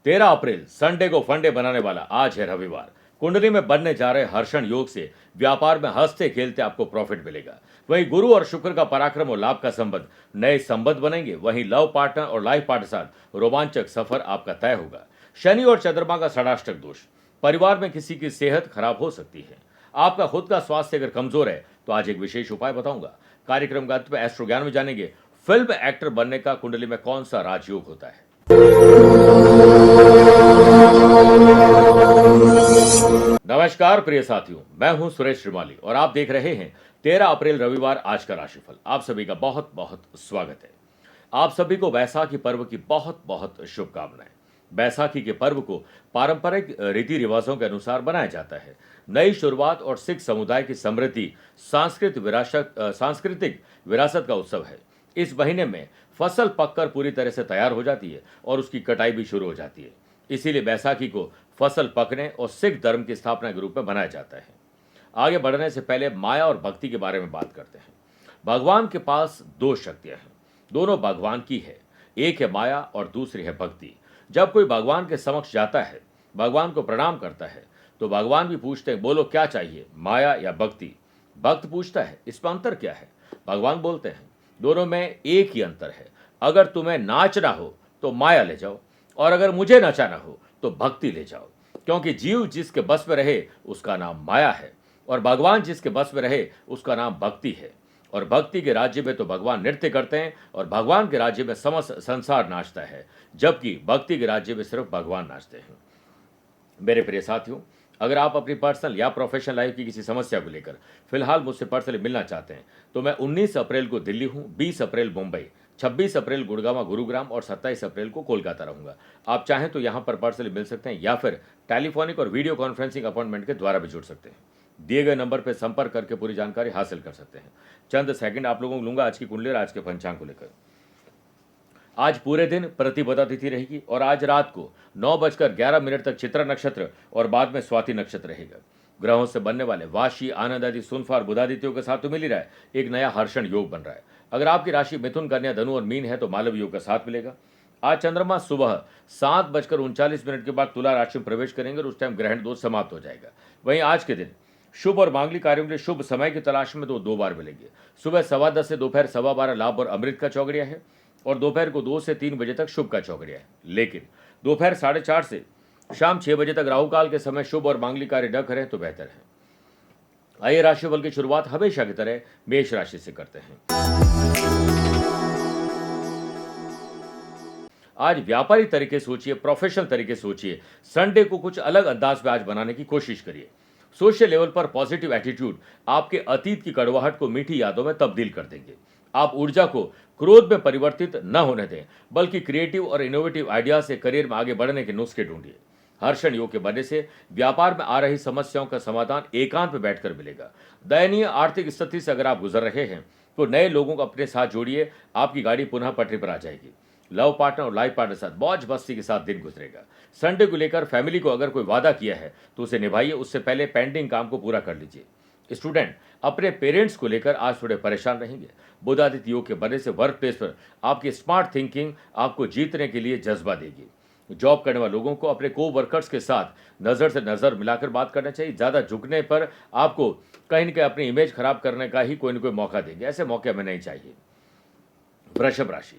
13 अप्रैल Sunday को फंडे बनाने वाला आज है रविवार। कुंडली में बनने जा रहे हर्षण योग से व्यापार में हंसते खेलते आपको प्रॉफिट मिलेगा। वहीं गुरु और शुक्र का पराक्रम और लाभ का संबंध, नए संबंध बनेंगे। वहीं लव पार्टनर और लाइफ पार्टनर साथ रोमांचक सफर आपका तय होगा। शनि और चंद्रमा का षडाष्टक दोष, परिवार में किसी की सेहत खराब हो सकती है। आपका खुद का स्वास्थ्य अगर कमजोर है तो आज एक विशेष उपाय बताऊंगा। कार्यक्रम का अंत में एस्ट्रो ज्ञान में जानेंगे फिल्म एक्टर बनने का कुंडली में कौन सा राजयोग होता है। नमस्कार प्रिय साथियों, मैं हूं सुरेश श्रीमाली और आप देख रहे हैं 13 अप्रैल रविवार आज का राशिफल। आप सभी का बहुत बहुत स्वागत है। आप सभी को बैसाखी पर्व की बहुत बहुत शुभकामनाएं। बैसाखी के पर्व को पारंपरिक रीति रिवाजों के अनुसार बनाया जाता है। नई शुरुआत और सिख समुदाय की समृद्धि सांस्कृतिक विरासत का उत्सव है। इस महीने में फसल पककर पूरी तरह से तैयार हो जाती है और उसकी कटाई भी शुरू हो जाती है। इसीलिए बैसाखी को फसल पकने और सिख धर्म की स्थापना के रूप में बनाया जाता है। आगे बढ़ने से पहले माया और भक्ति के बारे में बात करते हैं। भगवान के पास दो शक्तियां हैं, दोनों भगवान की है। एक है माया और दूसरी है भक्ति। जब कोई भगवान के समक्ष जाता है, भगवान को प्रणाम करता है, तो भगवान भी पूछते हैं, बोलो क्या चाहिए, माया या भक्ति। भक्त पूछता है, इसमें अंतर क्या है? भगवान बोलते हैं, दोनों में एक ही अंतर है। अगर तुम्हें नाचना हो तो माया ले जाओ, और अगर मुझे नचाना हो तो भक्ति ले जाओ। क्योंकि जीव जिसके बस में रहे उसका नाम माया है, और भगवान जिसके बस में रहे उसका नाम भक्ति है। और भक्ति के राज्य में तो भगवान नृत्य करते हैं और भगवान के राज्य में समस्त संसार नाचता है, जबकि भक्ति के राज्य में सिर्फ भगवान नाचते हैं। मेरे प्रिय साथियों, अगर आप अपनी पर्सनल या प्रोफेशनल लाइफ की किसी समस्या को लेकर फिलहाल मुझसे पर्सनली मिलना चाहते हैं तो मैं 19 अप्रैल को दिल्ली हूं, 20 अप्रैल मुंबई, 26 अप्रैल गुड़गांव गुरुग्राम और 27 अप्रैल को कोलकाता रहूंगा। आप चाहें तो यहां पर पर्सनली मिल सकते हैं या फिर टेलीफोनिक और वीडियो कॉन्फ्रेंसिंग अपॉइंटमेंट के द्वारा भी जुड़ सकते हैं। दिए गए नंबर पर संपर्क करके पूरी जानकारी हासिल कर सकते हैं। चंद सेकंड आप लोगों को लूंगा आज की कुंडली और आज के पंचांग को लेकर। आज पूरे दिन प्रतिपदा तिथि रहेगी और आज रात को 9:11 तक चित्रा नक्षत्र और बाद में स्वाति नक्षत्र रहेगा। ग्रहों से बनने वाले वाशी, आनंद आदि, सुनफार, बुधादित्यों के साथ तो मिल ही रहा है, एक नया हर्षण योग बन रहा है। अगर आपकी राशि मिथुन, कन्या, धनु और मीन है तो मालव योग का साथ मिलेगा। आज चंद्रमा सुबह 7:39 के बाद तुला राशि में प्रवेश करेंगे और उस टाइम ग्रहण दोष समाप्त हो जाएगा। वहीं आज के दिन शुभ और मांगलिक कार्यों के लिए शुभ समय की तलाश में तो 2 बार मिलेंगे। सुबह 10:15 से दोपहर 12:15 लाभ और अमृत का चौगड़िया है और दोपहर को 2 से 3 बजे तक शुभ का चौगड़िया है। लेकिन दोपहर 4:30 से शाम 6 बजे तक राहु काल के समय शुभ और मांगलिक कार्य न करें तो बेहतर है। आइए राशिफल की शुरुआत हमेशा की तरह मेष राशि से करते हैं। आज व्यापारी तरीके सोचिए, प्रोफेशनल तरीके सोचिए। संडे को कुछ अलग अंदाज में आज बनाने की कोशिश करिए। सोशल लेवल पर पॉजिटिव एटीट्यूड आपके अतीत की कड़वाहट को मीठी यादों में तब्दील कर देंगे। आप ऊर्जा को क्रोध में परिवर्तित न होने दें, बल्कि क्रिएटिव और इनोवेटिव आइडिया से करियर में आगे बढ़ने के नुस्खे ढूंढिए। हर्षण योग के बनने से व्यापार में आ रही समस्याओं का समाधान एकांत में बैठकर मिलेगा। दयनीय आर्थिक स्थिति से अगर आप गुजर रहे हैं तो नए लोगों को अपने साथ जोड़िए, आपकी गाड़ी पुनः पटरी पर आ जाएगी। लव पार्टनर और लाइफ पार्टनर साथ मौज मस्ती के साथ दिन गुजरेगा। संडे को लेकर फैमिली को अगर कोई वादा किया है तो उसे निभाइए, उससे पहले पेंडिंग काम को पूरा कर लीजिए। स्टूडेंट अपने पेरेंट्स को लेकर आज थोड़े परेशान रहेंगे। बुधादित्य योग के बनने से वर्क प्लेस पर आपकी स्मार्ट थिंकिंग आपको जीतने के लिए जज्बा देगी। जॉब करने वाले लोगों को अपने को वर्कर्स के साथ नज़र से नज़र मिलाकर बात करना चाहिए। ज़्यादा झुकने पर आपको कहीं न कहीं अपनी इमेज खराब करने का ही कोई न कोई मौका देंगे, ऐसे मौके हमें नहीं चाहिए। वृषभ राशि,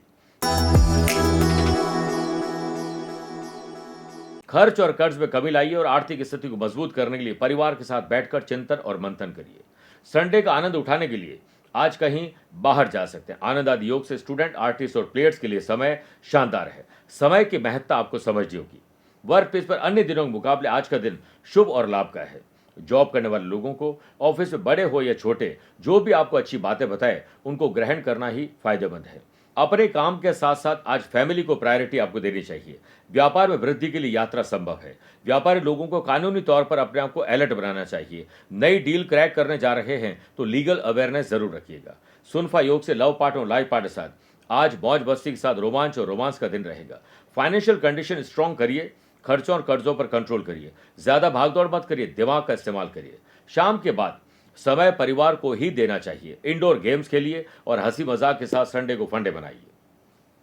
खर्च और कर्ज में कमी लाइए और आर्थिक स्थिति को मजबूत करने के लिए परिवार के साथ बैठकर चिंतन और मंथन करिए। संडे का आनंद उठाने के लिए आज कहीं बाहर जा सकते हैं। आनंद आदि योग से स्टूडेंट, आर्टिस्ट और प्लेयर्स के लिए समय शानदार है। समय की महत्ता आपको समझनी होगी। वर्क प्लेस पर अन्य दिनों के मुकाबले आज का दिन शुभ और लाभ का है। जॉब करने वाले लोगों को ऑफिस में बड़े हो या छोटे, जो भी आपको अच्छी बातें बताए उनको ग्रहण करना ही फायदेमंद है। अपने काम के साथ साथ आज फैमिली को प्रायोरिटी आपको देनी चाहिए। व्यापार में वृद्धि के लिए यात्रा संभव है। व्यापारी लोगों को कानूनी तौर पर अपने आप को अलर्ट बनाना चाहिए। नई डील क्रैक करने जा रहे हैं तो लीगल अवेयरनेस जरूर रखिएगा। सुनफा योग से लव पार्टनर और लाइफ पार्टनर के साथ आज मौज मस्ती के साथ रोमांच और रोमांस का दिन रहेगा। फाइनेंशियल कंडीशन स्ट्रांग करिए। खर्चों और कर्जों पर कंट्रोल करिए। ज्यादा भागदौड़ मत करिए, दिमाग का इस्तेमाल करिए। शाम के बाद समय परिवार को ही देना चाहिए। इंडोर गेम्स खेलिए और हंसी मजाक के साथ संडे को फंडे बनाइए।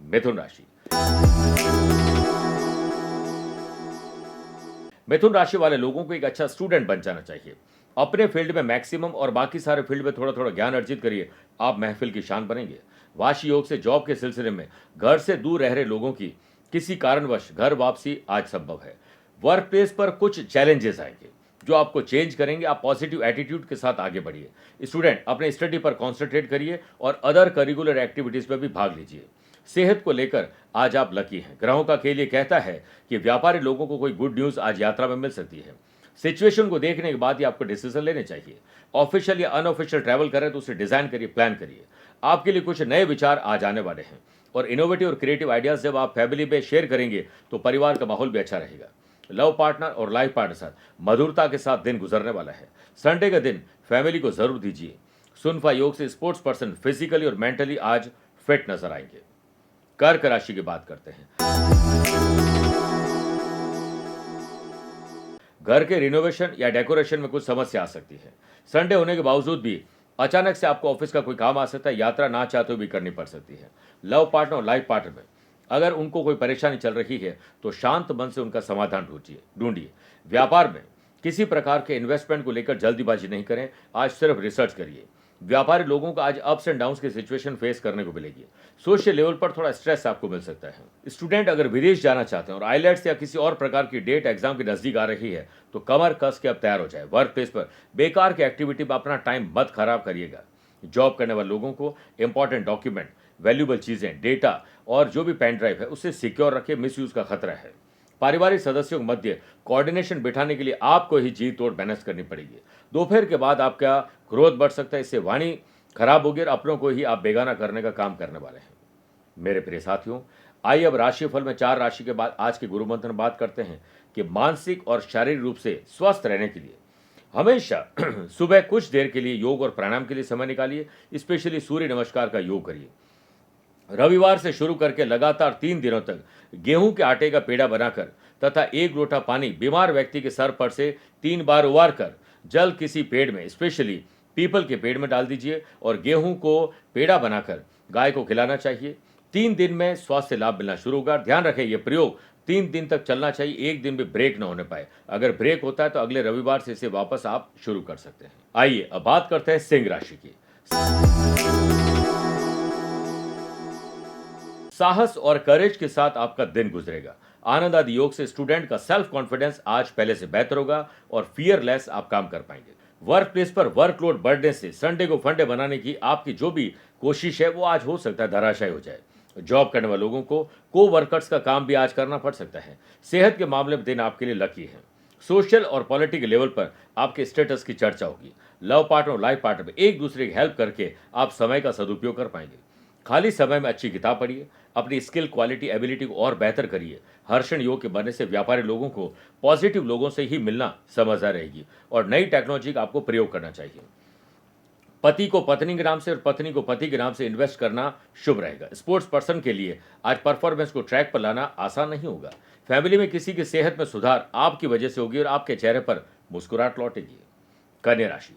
मिथुन राशि, मिथुन राशि वाले लोगों को एक अच्छा स्टूडेंट बन जाना चाहिए। अपने फील्ड में मैक्सिमम और बाकी सारे फील्ड में थोड़ा थोड़ा ज्ञान अर्जित करिए, आप महफिल की शान बनेंगे। वाशी योग से जॉब के सिलसिले में घर से दूर रह रहे लोगों की किसी कारणवश घर वापसी आज संभव है। वर्क प्लेस पर कुछ चैलेंजेस आएंगे जो आपको चेंज करेंगे। आप पॉजिटिव एटीट्यूड के साथ आगे बढ़िए। स्टूडेंट अपने स्टडी पर कॉन्सेंट्रेट करिए और अदर करिकुलर एक्टिविटीज में भी भाग लीजिए। सेहत को लेकर आज आप लकी हैं। ग्रहों का खेल ये कहता है कि व्यापारी लोगों को कोई गुड न्यूज आज यात्रा में मिल सकती है। सिचुएशन को देखने के बाद ही आपको डिसीजन लेने चाहिए। ऑफिशियल या अनऑफिशियल ट्रैवल करें तो उसे डिजाइन करिए, प्लान करिए। आपके लिए कुछ नए विचार आज आने वाले हैं और इनोवेटिव और क्रिएटिव आइडियाज जब आप फैमिली में शेयर करेंगे तो परिवार का माहौल भी अच्छा रहेगा। लव पार्टनर और लाइफ पार्टनर के साथ मधुरता के साथ दिन गुजरने वाला है। संडे का दिन फैमिली को जरूर दीजिए। सुनफा योग से स्पोर्ट्स पर्सन फिजिकली और मेंटली आज फिट नजर आएंगे। कर्क राशि की बात करते हैं। घर के रिनोवेशन या डेकोरेशन में कुछ समस्या आ सकती है। संडे होने के बावजूद भी अचानक से आपको ऑफिस का कोई काम आ सकता है। यात्रा ना चाहते हुए भी करनी पड़ सकती है। लव पार्टनर और लाइफ पार्टनर में अगर उनको कोई परेशानी चल रही है तो शांत मन से उनका समाधान ढूंढिए। व्यापार में किसी प्रकार के इन्वेस्टमेंट को लेकर जल्दीबाजी नहीं करें, आज सिर्फ रिसर्च करिए। व्यापारी लोगों को आज अप्स एंड डाउन्स की सिचुएशन फेस करने को मिलेगी। सोशल लेवल पर थोड़ा स्ट्रेस आपको मिल सकता है। स्टूडेंट अगर विदेश जाना चाहते हैं और आईलेट्स या किसी और प्रकार की डेट एग्जाम के नजदीक आ रही है तो कमर कस के अब तैयार हो जाए। वर्क प्लेस पर बेकार की एक्टिविटी में अपना टाइम मत खराब करिएगा। जॉब करने वाले लोगों को इंपॉर्टेंट डॉक्यूमेंट, वैल्यूएबल चीजें, डेटा और जो भी पेन ड्राइव है उससे सिक्योर रखें, मिसयूज का खतरा है। पारिवारिक सदस्यों के मध्य कोऑर्डिनेशन बिठाने के लिए आपको ही जी तोड़ मेहनत करनी पड़ेगी। दोपहर के बाद आपका क्रोध बढ़ सकता है, इससे वाणी खराब होगी और अपनों को ही आप बेगाना करने का काम करने वाले हैं। मेरे प्रिय साथियों, आइए अब राशिफल में 4 राशि के बाद आज के गुरु मंत्र में बात करते हैं कि मानसिक और शारीरिक रूप से स्वस्थ रहने के लिए हमेशा सुबह कुछ देर के लिए योग और प्राणायाम के लिए समय निकालिए। स्पेशली सूर्य नमस्कार का योग करिए। रविवार से शुरू करके लगातार 3 दिनों तक गेहूं के आटे का पेड़ा बनाकर तथा 1 लोटा पानी बीमार व्यक्ति के सर पर से 3 बार उबार कर जल किसी पेड़ में, स्पेशली पीपल के पेड़ में डाल दीजिए और गेहूं को पेड़ा बनाकर गाय को खिलाना चाहिए। 3 दिन में स्वास्थ्य लाभ मिलना शुरू होगा। ध्यान रखें, यह प्रयोग 3 दिन तक चलना चाहिए, 1 दिन भी ब्रेक न होने पाए। अगर ब्रेक होता है तो अगले रविवार से इसे वापस आप शुरू कर सकते हैं। आइए अब बात करते हैं सिंह राशि की। साहस और करेज के साथ आपका दिन गुजरेगा। आनंद आदि योग से स्टूडेंट का सेल्फ कॉन्फिडेंस आज पहले से बेहतर होगा और फियरलेस आप काम कर पाएंगे। वर्क प्लेस पर वर्कलोड बढ़ने से संडे को फंडे बनाने की आपकी जो भी कोशिश है वो आज हो सकता है धराशायी हो जाए। जॉब करने वाले लोगों को वर्कर्स का काम भी आज करना पड़ सकता है। सेहत के मामले में दिन आपके लिए लकी है। सोशल और पॉलिटिकल लेवल पर आपके स्टेटस की चर्चा होगी। लव पार्टनर और लाइफ पार्टनर में एक दूसरे की हेल्प करके आप समय का सदुपयोग कर पाएंगे। खाली समय में अच्छी किताब पढ़िए, अपनी स्किल, क्वालिटी, एबिलिटी को और बेहतर करिए। हर्षण योग के बनने से व्यापारी लोगों को पॉजिटिव लोगों से ही मिलना समझदार रहेगी और नई टेक्नोलॉजी का आपको प्रयोग करना चाहिए। पति को पत्नी के नाम से और पत्नी को पति के नाम से इन्वेस्ट करना शुभ रहेगा। स्पोर्ट्स पर्सन के लिए आज परफॉर्मेंस को ट्रैक पर लाना आसान नहीं होगा। फैमिली में किसी की सेहत में सुधार आपकी वजह से होगी और आपके चेहरे पर मुस्कुराहट लौटेगी। कन्या राशि,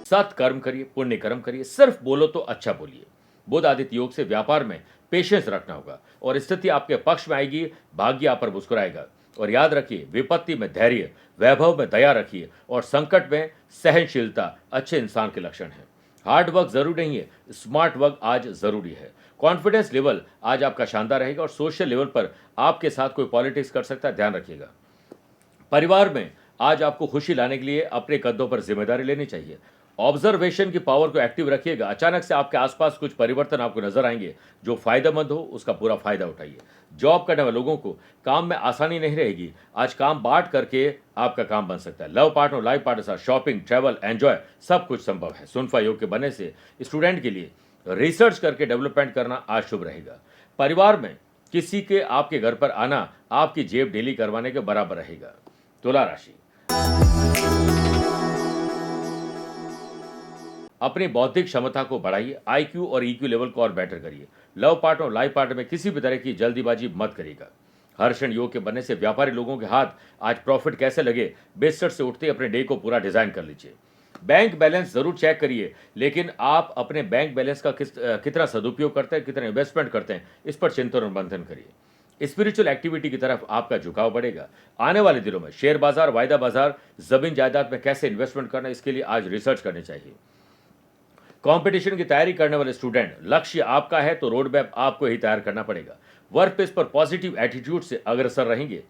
सत कर्म करिए, पुण्य कर्म करिए, सिर्फ बोलो तो अच्छा बोलिए। बुध आदित्य योग से व्यापार में पेशेंस रखना होगा और स्थिति आपके पक्ष में आएगी। भाग्य आप पर मुस्कुराएगा और याद रखिए, विपत्ति में धैर्य, वैभव में दया रखिए और संकट में सहनशीलता अच्छे इंसान के लक्षण है। हार्ड वर्क जरूरी नहीं है, स्मार्ट वर्क आज जरूरी है। कॉन्फिडेंस लेवल आज आपका शानदार रहेगा और सोशल लेवल पर आपके साथ कोई पॉलिटिक्स कर सकता है, ध्यान रखिएगा। परिवार में आज आपको खुशी लाने के लिए अपने कदों पर जिम्मेदारी लेनी चाहिए। ऑब्जर्वेशन की पावर को एक्टिव रखिएगा। अचानक से आपके आसपास कुछ परिवर्तन आपको नजर आएंगे, जो फायदेमंद हो उसका पूरा फायदा उठाइए। जॉब करने वाले लोगों को काम में आसानी नहीं रहेगी, आज काम बांट करके आपका काम बन सकता है। लव पार्टनर, लाइफ पार्टनर साथ शॉपिंग, ट्रैवल, एंजॉय सब कुछ संभव है। सुनफा योग के बनने से स्टूडेंट के लिए रिसर्च करके डेवलपमेंट करना आज शुभ रहेगा। परिवार में किसी के आपके घर पर आना आपकी जेब डेली करवाने के बराबर रहेगा। तुला राशि, अपनी बौद्धिक क्षमता को बढ़ाइए, आईक्यू और ईक्यू लेवल को और बेटर करिए। लव पार्टनर और लाइफ पार्टनर में किसी भी तरह की जल्दीबाजी मत करिएगा। हर्षण योग के बनने से व्यापारी लोगों के हाथ आज प्रॉफिट कैसे लगे, बेस्टर से उठते अपने डे को पूरा डिजाइन कर लीजिए। बैंक बैलेंस जरूर चेक करिए, लेकिन आप अपने बैंक बैलेंस का कितना सदुपयोग करते हैं, कितना इन्वेस्टमेंट करते हैं, इस पर चिंतन और मंथन करिए। स्पिरिचुअल एक्टिविटी की तरफ आपका झुकाव बढ़ेगा। आने वाले दिनों में शेयर बाजार, वायदा बाजार, जमीन जायदाद में कैसे इन्वेस्टमेंट करना, इसके लिए आज रिसर्च करनी चाहिए। कंपटीशन की तैयारी करने वाले स्टूडेंट, लक्ष्य आपका है तो रोड मैप आपको ही तैयार करना पड़ेगा। वर्क प्लेस पर पॉजिटिव एटीट्यूड से अग्रसर रहेंगे।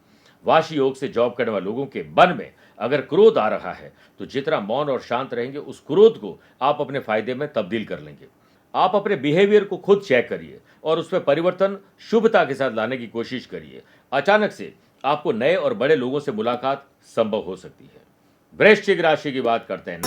वाशी योग से जॉब करने वाले लोगों के मन में अगर क्रोध आ रहा है तो जितना मौन और शांत रहेंगे, उस क्रोध को आप अपने फायदे में तब्दील कर लेंगे। आप अपने बिहेवियर को खुद चेक करिए और उसमें परिवर्तन शुभता के साथ लाने की कोशिश करिए। अचानक से आपको नए और बड़े लोगों से मुलाकात संभव हो सकती है। वृश्चिक राशि की बात करते हैं।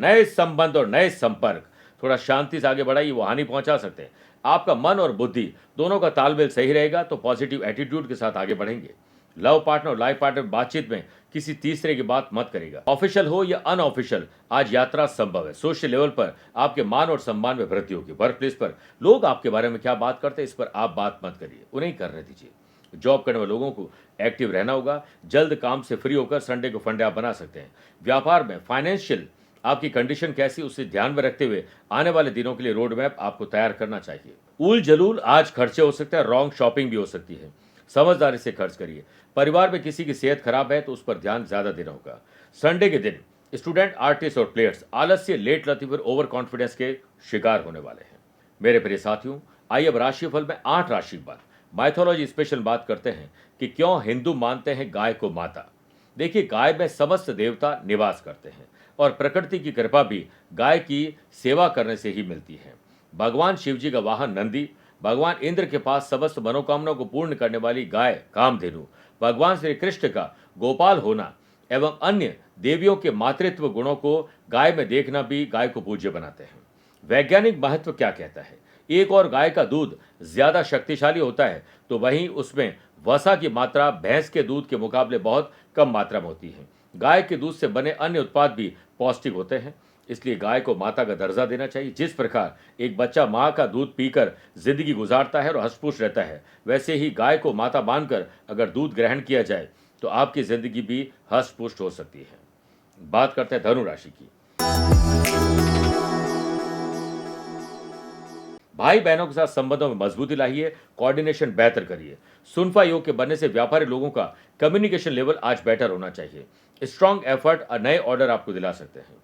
नए संबंध और नए संपर्क थोड़ा शांति से आगे बढ़ाइए, वो हानि पहुंचा सकते हैं। आपका मन और बुद्धि दोनों का तालमेल सही रहेगा तो पॉजिटिव एटीट्यूड के साथ आगे बढ़ेंगे। लव पार्टनर और लाइफ पार्टनर बातचीत में किसी तीसरे की बात मत करेगा। ऑफिशियल हो या अनऑफिशियल, आज यात्रा संभव है। सोशल लेवल पर आपके मान और सम्मान में वृद्धि होगी। वर्क प्लेस पर लोग आपके बारे में क्या बात करते हैं, इस पर आप बात मत करिए, उन्हें करने दीजिए। जॉब करने वाले लोगों को एक्टिव रहना होगा। जल्द काम से फ्री होकर संडे को फंडे आप बना सकते हैं। व्यापार में फाइनेंशियल आपकी कंडीशन कैसी, उसे ध्यान में रखते हुए आने वाले दिनों के लिए रोड मैप आपको तैयार करना चाहिए। उल जलूल आज खर्चे हो सकते हैं, रॉन्ग शॉपिंग भी हो सकती है, समझदारी से खर्च करिए। परिवार में किसी की सेहत खराब है तो उस पर ध्यान ज्यादा देना होगा। संडे के दिन स्टूडेंट, आर्टिस्ट और प्लेयर्स आलस्य, लेट लतीफ और ओवर कॉन्फिडेंस के शिकार होने वाले हैं। मेरे प्रिय साथियों, आइए अब राशिफल में 8 राशि की बात, माइथोलॉजी स्पेशल बात करते हैं कि क्यों हिंदू मानते हैं गाय को माता। देखिए, गाय में समस्त देवता निवास करते हैं और प्रकृति की कृपा भी गाय की सेवा करने से ही मिलती है। भगवान शिव जी का वाहन नंदी, भगवान इंद्र के पास समस्त मनोकामनाओं को पूर्ण करने वाली गाय कामधेनु, भगवान श्री कृष्ण का गोपाल होना एवं अन्य देवियों के मातृत्व गुणों को गाय में देखना भी गाय को पूज्य बनाते हैं। वैज्ञानिक महत्व क्या कहता है? एक और गाय का दूध ज्यादा शक्तिशाली होता है तो वहीं उसमें वसा की मात्रा भैंस के दूध के मुकाबले बहुत कम मात्रा में होती है। गाय के दूध से बने अन्य उत्पाद भी पौष्टिक होते हैं, इसलिए गाय को माता का दर्जा देना चाहिए। जिस प्रकार एक बच्चा माँ का दूध पीकर जिंदगी गुजारता है और हंसपुश रहता है, वैसे ही गाय को माता मानकर अगर दूध ग्रहण किया जाए तो आपकी जिंदगी भी हंसपुष्ट हो सकती है। बात करते हैं धनु राशि की। भाई बहनों के साथ संबंधों में मजबूती लाइए, कोऑर्डिनेशन बेहतर करिए। सुनफा योग के बनने से व्यापारी लोगों का कम्युनिकेशन लेवल आज बेटर होना चाहिए। स्ट्रांग एफर्ट और नए ऑर्डर आपको दिला सकते हैं।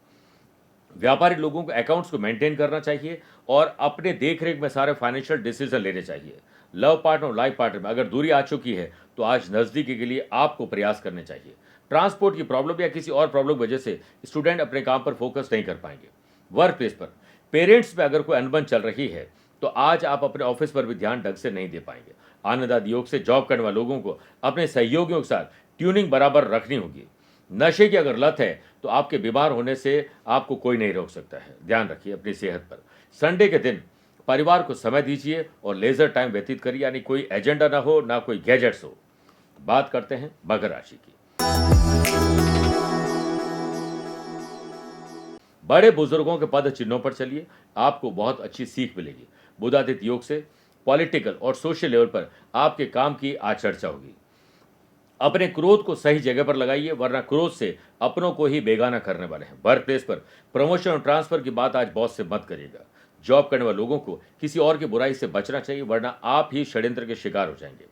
व्यापारी लोगों को अकाउंट्स को मेंटेन करना चाहिए और अपने देखरेख में सारे फाइनेंशियल डिसीजन लेने चाहिए। लव पार्टनर और लाइफ पार्टनर में अगर दूरी आ चुकी है तो आज नजदीकी के लिए आपको प्रयास करने चाहिए। ट्रांसपोर्ट की प्रॉब्लम या किसी और प्रॉब्लम की वजह से स्टूडेंट अपने काम पर फोकस नहीं कर पाएंगे। वर्क प्लेस पर पेरेंट्स में अगर कोई अनबन चल रही है तो आज आप अपने ऑफिस पर भी ध्यान ढंग से नहीं दे पाएंगे। आनंदादि योग से जॉब करने वाले लोगों को अपने सहयोगियों के साथ ट्यूनिंग बराबर रखनी होगी। नशे की अगर लत है तो आपके बीमार होने से आपको कोई नहीं रोक सकता है। ध्यान रखिए अपनी सेहत पर। संडे के दिन परिवार को समय दीजिए और लेजर टाइम व्यतीत करिए, यानी कोई एजेंडा ना हो, ना कोई गैजेट्स हो। बात करते हैं मकर राशि की। बड़े बुजुर्गों के पद चिन्हों पर चलिए, आपको बहुत अच्छी सीख मिलेगी। बुधादित्य योग से पॉलिटिकल और सोशल लेवल पर आपके काम की आज चर्चा होगी। अपने क्रोध को सही जगह पर लगाइए, वरना क्रोध से अपनों को ही बेगाना करने वाले हैं। वर्क प्लेस पर प्रमोशन और ट्रांसफर की बात आज बॉस से मत करिएगा। जॉब करने वाले लोगों को किसी और की बुराई से बचना चाहिए, वरना आप ही षड्यंत्र के शिकार हो जाएंगे।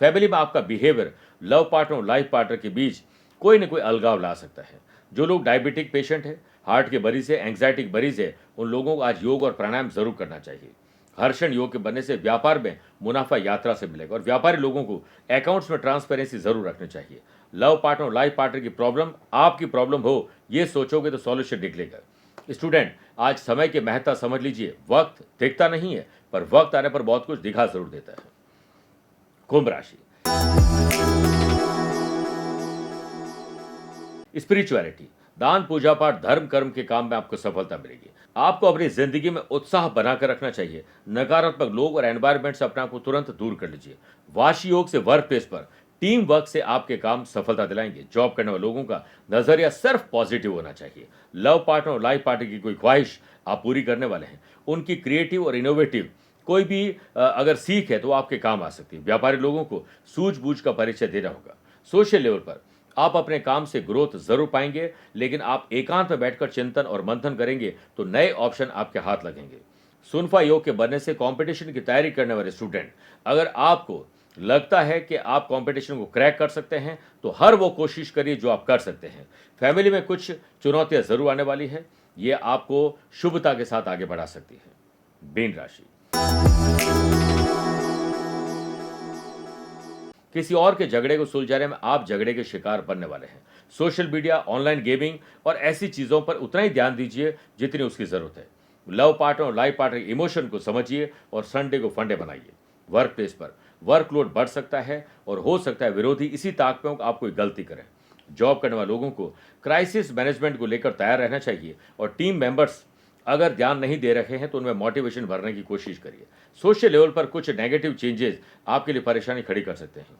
फैमिली में आपका बिहेवियर लव पार्टनर और लाइफ पार्टनर के बीच कोई न कोई अलगाव ला सकता है। जो लोग डायबिटिक पेशेंट है, हार्ट के मरीज है, एंग्जाइटी के मरीज है, उन लोगों को आज योग और प्राणायाम जरूर करना चाहिए। हर्षण योग के बनने से व्यापार में मुनाफा यात्रा से मिलेगा और व्यापारी लोगों को अकाउंट्स में ट्रांसपेरेंसी जरूर रखनी चाहिए। लव पार्टनर और लाइफ पार्टनर की प्रॉब्लम आपकी प्रॉब्लम हो, ये सोचोगे तो सॉल्यूशन निकलेगा। स्टूडेंट, आज समय की महत्ता समझ लीजिए। वक्त दिखता नहीं है पर वक्त आने पर बहुत कुछ दिखा जरूर देता है। कुंभ राशि। स्पिरिचुअलिटी, दान, पूजा पाठ, धर्म कर्म के काम में आपको सफलता मिलेगी। आपको अपनी जिंदगी में उत्साह बनाकर रखना चाहिए। नकारात्मक लोग और एनवायरनमेंट से अपने आप को तुरंत दूर कर लीजिए। वाशी योग से वर्क प्लेस पर टीम वर्क से आपके काम सफलता दिलाएंगे। जॉब करने वाले लोगों का नजरिया सिर्फ पॉजिटिव होना चाहिए। लव पार्टनर और लाइफ पार्टनर की कोई ख्वाहिश आप पूरी करने वाले हैं। उनकी क्रिएटिव और इनोवेटिव कोई भी अगर सीख है तो आपके काम आ सकती है। व्यापारी लोगों को सूझबूझ का परिचय देना होगा। सोशल लेवल पर आप अपने काम से ग्रोथ जरूर पाएंगे, लेकिन आप एकांत में बैठकर चिंतन और मंथन करेंगे तो नए ऑप्शन आपके हाथ लगेंगे। सुनफा योग के बनने से कंपटीशन की तैयारी करने वाले स्टूडेंट, अगर आपको लगता है कि आप कंपटीशन को क्रैक कर सकते हैं तो हर वो कोशिश करिए जो आप कर सकते हैं। फैमिली में कुछ चुनौतियां जरूर आने वाली है, ये आपको शुभता के साथ आगे बढ़ा सकती है। मीन राशि, किसी और के झगड़े को सुलझाने में आप झगड़े के शिकार बनने वाले हैं। सोशल मीडिया, ऑनलाइन गेमिंग और ऐसी चीजों पर उतना ही ध्यान दीजिए जितनी उसकी जरूरत है। लव पार्टनर और लाइफ पार्टनर के इमोशन को समझिए और संडे को फंडे बनाइए। वर्क प्लेस पर वर्कलोड बढ़ सकता है और हो सकता है विरोधी इसी ताक में आप कोई गलती करें। जॉब करने वाले लोगों को क्राइसिस मैनेजमेंट को लेकर तैयार रहना चाहिए और टीम मेंबर्स अगर ध्यान नहीं दे रहे हैं तो उनमें मोटिवेशन भरने की कोशिश करिए। सोशल लेवल पर कुछ नेगेटिव चेंजेस आपके लिए परेशानी खड़ी कर सकते हैं।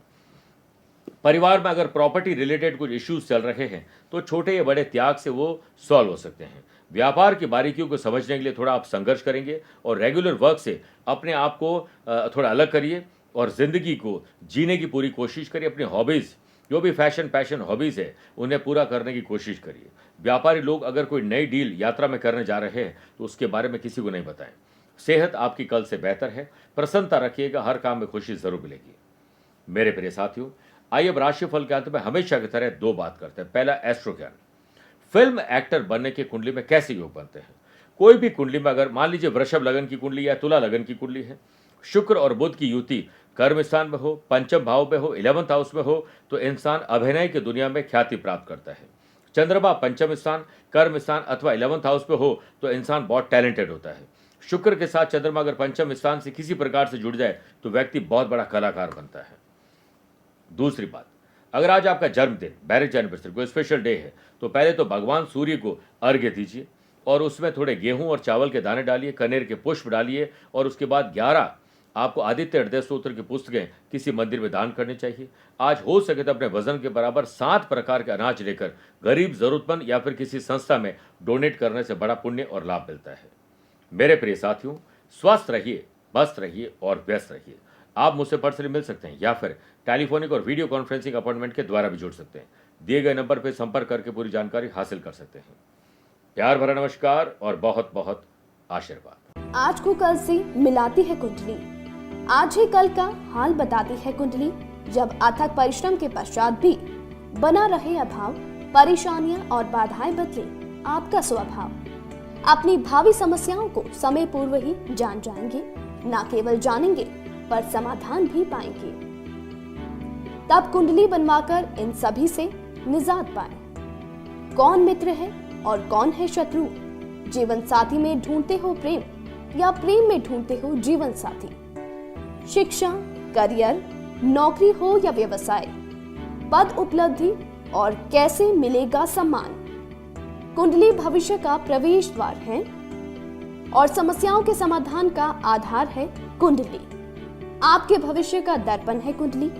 परिवार में अगर प्रॉपर्टी रिलेटेड कुछ इश्यूज चल रहे हैं तो छोटे या बड़े त्याग से वो सॉल्व हो सकते हैं। व्यापार की बारीकियों को समझने के लिए थोड़ा आप संघर्ष करेंगे और रेगुलर वर्क से अपने आप को थोड़ा अलग करिए और जिंदगी को जीने की पूरी कोशिश करिए। अपनी हॉबीज, जो भी फैशन पैशन हॉबीज है, उन्हें पूरा करने की कोशिश करिए। व्यापारी लोग अगर कोई नई डील यात्रा में करने जा रहे हैं तो उसके बारे में किसी को नहीं बताएं। सेहत आपकी कल से बेहतर है, प्रसन्नता रखिएगा, हर काम में खुशी जरूर मिलेगी। मेरे प्रिय साथियों, आइए अब राशिफल के अंत में हमेशा की तरह दो बात करते हैं। पहला, एस्ट्रो ज्ञान। फिल्म एक्टर बनने की कुंडली में कैसे योग बनते हैं। कोई भी कुंडली में अगर मान लीजिए वृषभ लगन की कुंडली या तुला लगन की कुंडली है, शुक्र और बुध की युति कर्म स्थान में हो, पंचम भाव में हो, 11th हाउस में हो तो इंसान अभिनय की दुनिया में ख्याति प्राप्त करता है। चंद्रमा पंचम स्थान, कर्म स्थान अथवा 11th हाउस में हो तो इंसान बहुत टैलेंटेड होता है। शुक्र के साथ चंद्रमा अगर पंचम स्थान से किसी प्रकार से जुड़ जाए तो व्यक्ति बहुत बड़ा कलाकार बनता है। दूसरी बात, अगर आज आपका जन्मदिन, मैरिज एनिवर्सरी, कोई स्पेशल डे है तो पहले तो भगवान सूर्य को अर्घ्य दीजिए और उसमें थोड़े गेहूं और चावल के दाने डालिए, कनेर के पुष्प डालिए और उसके बाद 11 आपको आदित्य हृदय स्तोत्र की पुस्तकें किसी मंदिर में दान करनी चाहिए। आज हो सके तो अपने वजन के बराबर 7 प्रकार के अनाज लेकर गरीब, जरूरतमंद या फिर किसी संस्था में डोनेट करने से बड़ा पुण्य और लाभ मिलता है। मेरे प्रिय साथियों, स्वस्थ रहिए, मस्त रहिए और व्यस्त रहिए। आप मुझसे पर्सनली मिल सकते हैं या फिर टेलीफोनिक और वीडियो कॉन्फ्रेंसिंग अपॉइंटमेंट के द्वारा भी जुड़ सकते हैं। दिए गए नंबर पर संपर्क करके पूरी जानकारी हासिल कर सकते हैं। प्यार भरा नमस्कार और बहुत बहुत आशीर्वाद। आज को कल से मिलाती है कुंडली, आज ही कल का हाल बताती है कुंडली। जब अथक परिश्रम के पश्चात भी बना रहे अभाव, परेशानियां और बाधाएं बदले आपका स्वभाव, अपनी भावी समस्याओं को समय पूर्व ही जान जाएंगे। न केवल जानेंगे पर समाधान भी पाएंगे। तब कुंडली बनवाकर इन सभी से निजात पाएं। कौन मित्र है और कौन है शत्रु, जीवन साथी में ढूंढते हो प्रेम या प्रेम में ढूंढते हो जीवन साथी, शिक्षा, करियर, नौकरी हो या व्यवसाय, पद उपलब्धि और कैसे मिलेगा सम्मान। कुंडली भविष्य का प्रवेश द्वार है और समस्याओं के समाधान का आधार है कुंडली। आपके भविष्य का दर्पण है कुंडली,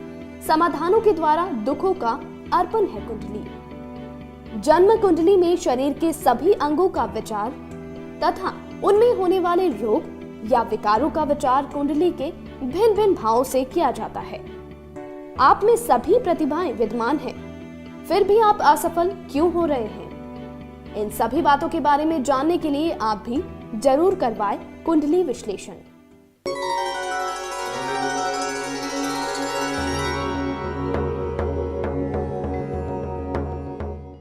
समाधानों के द्वारा दुखों का अर्पण है कुंडली। जन्म कुंडली में शरीर के सभी अंगों का विचार तथा उनमें होने वाले रोग या विकारों का विचार कुंडली के भिन्न भिन्न भावों से किया जाता है। आप में सभी प्रतिभाएं विद्यमान हैं, फिर भी आप असफल क्यों हो रहे हैं? इन सभी बातों के बारे में जानने के लिए आप भी जरूर करवाएं कुंडली विश्लेषण।